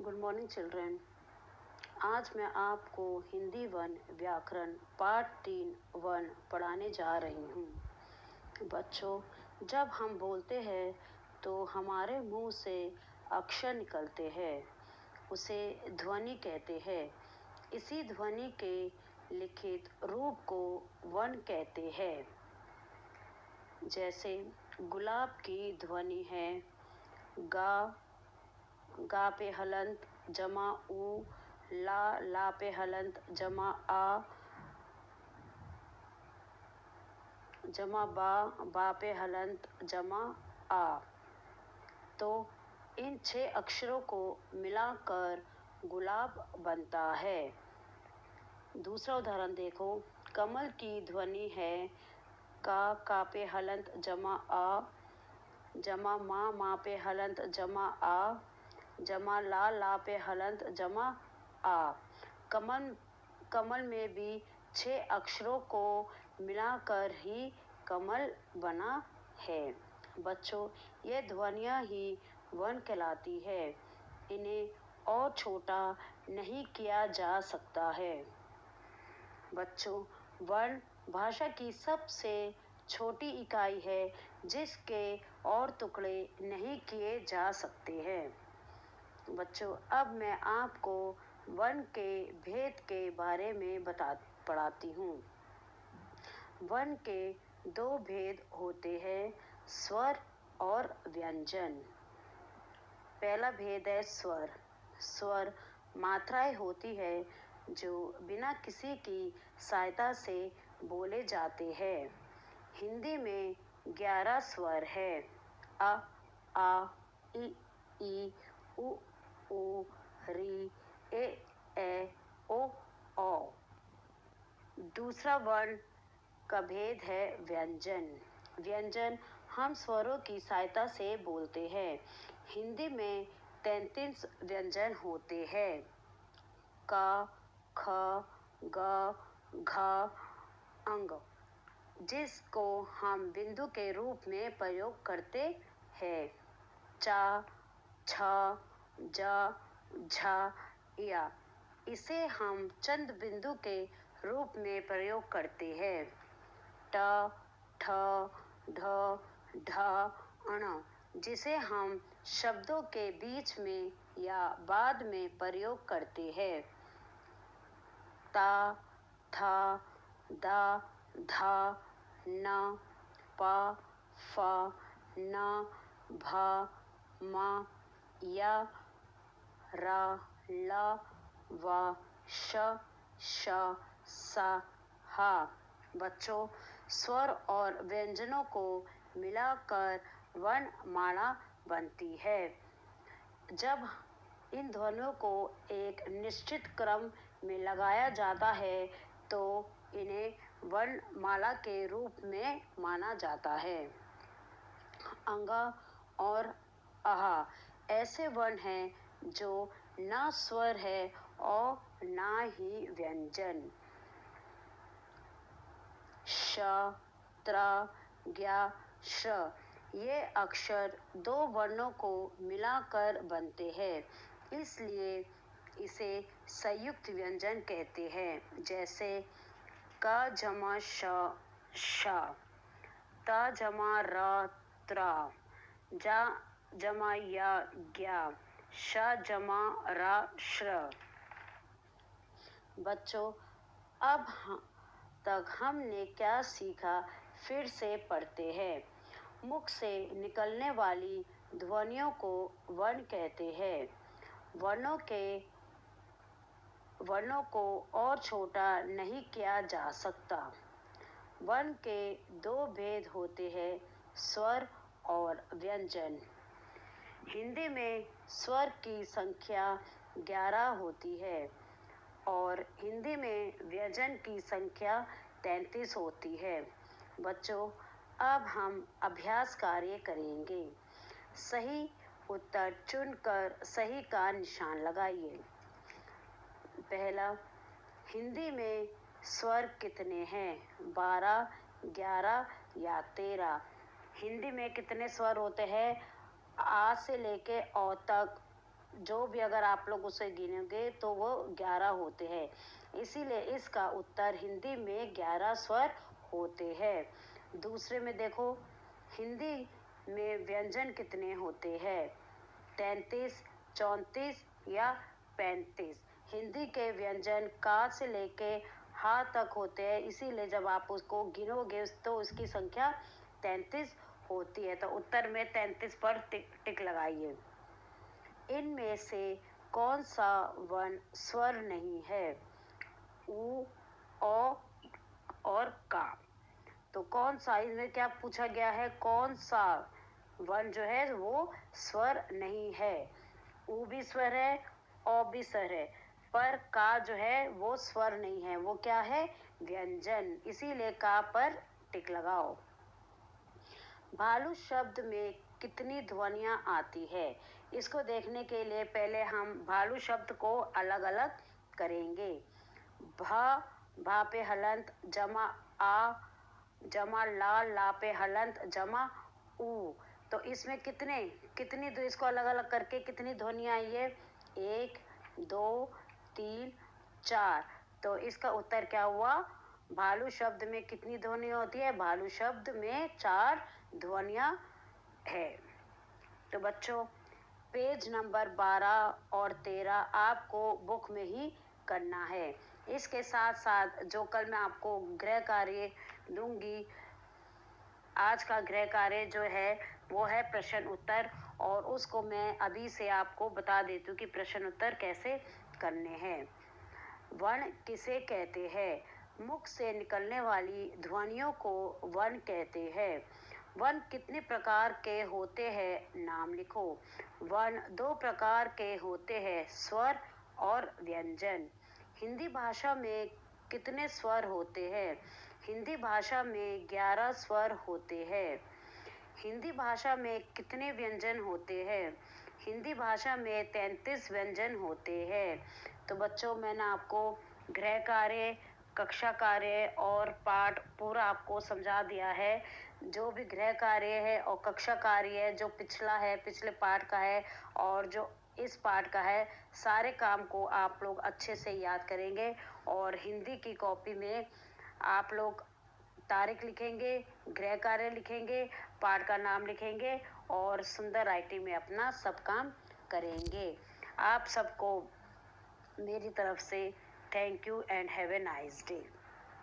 Good morning children. आज मैं आपको हिंदी वन व्याकरण पार्ट 3 पढ़ाने जा रही हूँ। बच्चों, जब हम बोलते हैं तो हमारे मुंह से अक्षर निकलते हैं, उसे ध्वनि कहते हैं। इसी ध्वनि के लिखित रूप को वन कहते हैं। जैसे गुलाब की ध्वनि है गा, गा पे हलंत जमा ऊ, ला पे हलंत जमा आ, जमा बा पे हलंत जमा आ। तो इन 6 अक्षरों को मिलाकर गुलाब बनता है। दूसरा उदाहरण देखो, कमल की ध्वनि है का पे हलंत जमा आ, जमा मा पे हलंत जमा आ, जमा ला पे हलंत जमा आ। कमल में भी 6 अक्षरों को मिलाकर ही कमल बना है। बच्चों, ये ध्वनियाँ ही वन कहलाती है। इन्हें और छोटा नहीं किया जा सकता है। बच्चों, वर्ण भाषा की सबसे छोटी इकाई है जिसके और टुकड़े नहीं किए जा सकते हैं। बच्चों, अब मैं आपको वर्ण के भेद के बारे में पढ़ाती हूँ। वर्ण के 2 भेद होते हैं, स्वर और व्यंजन। पहला भेद है स्वर। स्वर मात्राएं होती है जो बिना किसी की सहायता से बोले जाते हैं। हिंदी में 11 स्वर है। अ, आ, ई, उ, री, ए, ओ, औ। दूसरा वर्ण का भेद है व्यंजन। व्यंजन हम स्वरों की सहायता से बोलते हैं। हिंदी में 33 व्यंजन होते हैं। क, ख, ग, घ, अंग, जिसको हम बिंदु के रूप में प्रयोग करते हैं। चा, छ, ज, झ, या। इसे हम चंद बिंदु के रूप में प्रयोग करते हैं। ट, ठ, ढ, ढ, अण, जिसे हम शब्दों के बीच में या बाद में प्रयोग करते हैं। ता, था, दा, धा, न, प, फ, न, भ, म, य, र, ल, व, श, स, ह। बच्चों, स्वर और व्यंजनों को मिलाकर वर्णमाला बनती है। जब इन ध्वनियों को एक निश्चित क्रम में लगाया जाता है तो इन्हें वर्णमाला के रूप में माना जाता है। अंगा और आहा ऐसे वर्ण हैं जो ना स्वर है और ना ही व्यंजन। श, त्र, ज्ञ, श, ये अक्षर 2 वर्णों को मिलाकर बनते हैं, इसलिए इसे संयुक्त व्यंजन कहते हैं। जैसे क जमा श, श, त जमा र, त्र, ज जमा य, ज्ञ, श जमा र, श्र। बच्चों, अब तक हमने क्या सीखा, फिर से पढ़ते हैं। मुख से निकलने वाली ध्वनियों को वर्ण कहते हैं। वर्णों को और छोटा नहीं किया जा सकता। वर्ण के 2 भेद होते हैं, स्वर और व्यंजन। हिंदी में स्वर की संख्या 11 होती है और हिंदी में व्यंजन की संख्या 33 होती है। बच्चों, अब हम अभ्यास कार्य करेंगे। सही उत्तर चुनकर सही का निशान लगाइए। पहला, हिंदी में स्वर कितने हैं? 12, 11 या 13? हिंदी में कितने स्वर होते हैं? आ से लेके औ तक जो भी अगर आप लोग उसे गिनोगे तो वो 11 होते हैं। इसीलिए इसका उत्तर हिंदी में 11 स्वर होते हैं। दूसरे में देखो, हिंदी में व्यंजन कितने होते हैं? 33, 34 या 35। हिंदी के व्यंजन का से लेके हा तक होते हैं, इसीलिए जब आप उसको गिनोगे तो उसकी संख्या 33 होती है। तो उत्तर में 33 पर टिक लगाइए। इनमें से कौन सा वर्ण स्वर नहीं है? उ, ओ और का। तो कौन सा, इसमें क्या पूछा गया है? कौन सा वर्ण जो है वो स्वर नहीं है? उ भी स्वर है, ओ भी स्वर है, पर का जो है वो स्वर नहीं है। वो क्या है? व्यंजन। इसीलिए का पर टिक लगाओ। भालू शब्द में कितनी ध्वनियाँ आती है? इसको देखने के लिए पहले हम भालू शब्द को अलग अलग करेंगे। भा पे हलंत जमा आ जमा ला, ला पे हलंत जमा ऊ। तो इसमें कितनी इसको अलग अलग करके कितनी ध्वनियाँ आई है? 1, 2, 3, 4। तो इसका उत्तर क्या हुआ? भालू शब्द में कितनी ध्वनि होती है? भालू शब्द में 4 ध्वनियाँ है। तो बच्चों, पेज नंबर 12 और 13 आपको बुक में ही करना है। इसके साथ साथ जो कल मैं आपको गृह कार्य दूंगी, आज का गृह कार्य जो है वो है प्रश्न उत्तर, और उसको मैं अभी से आपको बता देती हूँ कि प्रश्न उत्तर कैसे करने हैं। वर्ण किसे कहते हैं? मुख से निकलने वाली ध्वनियों को वर्ण कहते हैं। वर्ण कितने प्रकार के होते हैं? नाम लिखो। वर्ण 2 प्रकार के होते हैं, स्वर और व्यंजन। हिंदी भाषा में कितने स्वर होते हैं? हिंदी भाषा में 11 स्वर होते हैं। हिंदी भाषा में कितने व्यंजन होते हैं? हिंदी भाषा में 33 व्यंजन होते हैं। तो बच्चों, मैंने आपको गृह कार्य, कक्षा कार्य और पाठ पूरा आपको समझा दिया है। जो भी गृह कार्य है और कक्षा कार्य है, जो पिछला है, पिछले पाठ का है और जो इस पाठ का है, सारे काम को आप लोग अच्छे से याद करेंगे। और हिंदी की कॉपी में आप लोग तारीख लिखेंगे, गृह कार्य लिखेंगे, पाठ का नाम लिखेंगे और सुंदर राइटिंग में अपना सब काम करेंगे। आप सबको मेरी तरफ से thank you and have a nice day.